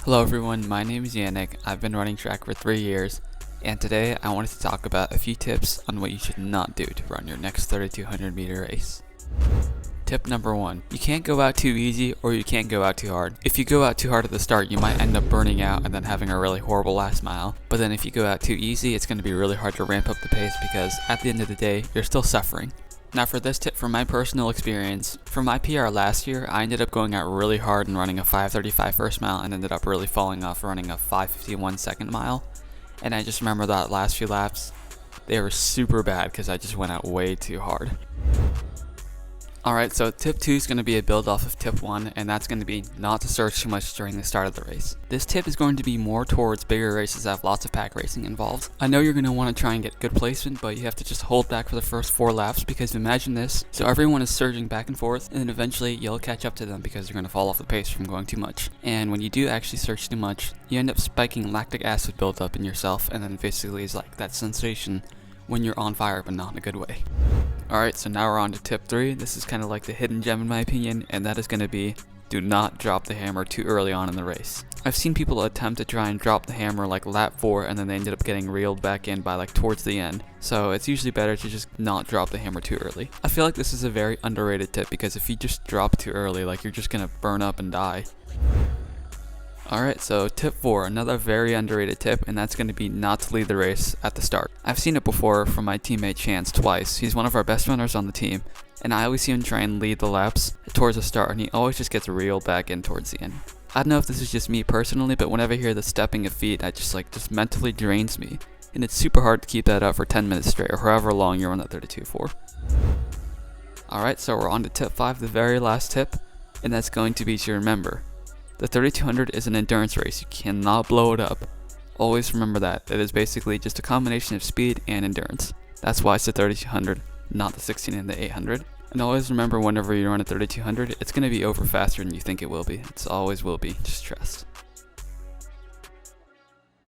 Hello everyone, my name is Yannick. I've been running track for 3 years, and today I wanted to talk about a few tips on what you should not do to run your next 3200 meter race. Tip number 1. You can't go out too easy or you can't go out too hard. If you go out too hard at the start, you might end up burning out and then having a really horrible last mile. But then if you go out too easy, it's going to be really hard to ramp up the pace because at the end of the day, you're still suffering. Now for this tip from my personal experience, for my PR last year, I ended up going out really hard and running a 5:35 first mile and ended up really falling off running a 5:51 second mile. And I just remember that last few laps, they were super bad because I just went out way too hard. Alright, so tip 2 is going to be a build off of tip 1, and that's going to be not to surge too much during the start of the race. This tip is going to be more towards bigger races that have lots of pack racing involved. I know you're going to want to try and get good placement, but you have to just hold back for the first 4 laps because imagine this. So everyone is surging back and forth, and then eventually you'll catch up to them because you're going to fall off the pace from going too much. And when you do actually surge too much, you end up spiking lactic acid buildup in yourself, and then basically it's like that sensation when you're on fire but not in a good way. Alright, so now we're on to tip 3. This is kind of like the hidden gem in my opinion, and that is going to be do not drop the hammer too early on in the race. I've seen people attempt to try and drop the hammer like lap 4 and then they ended up getting reeled back in by like towards the end. So it's usually better to just not drop the hammer too early. I feel like this is a very underrated tip because if you just drop too early, like you're just going to burn up and die. Alright, so tip 4, another very underrated tip, and that's going to be not to lead the race at the start. I've seen it before from my teammate Chance twice. He's one of our best runners on the team, and I always see him try and lead the laps towards the start, and he always just gets reeled back in towards the end. I don't know if this is just me personally, but whenever I hear the stepping of feet, I just mentally drains me, and it's super hard to keep that up for 10 minutes straight, or however long you're on that 32 for. Alright, so we're on to tip 5, the very last tip, and that's going to be to remember. The 3200 is an endurance race. You cannot blow it up. Always remember that. It is basically just a combination of speed and endurance. That's why it's the 3200, not the 16 and the 800. And always remember whenever you run a 3200, it's going to be over faster than you think it will be. It always will be. Just trust.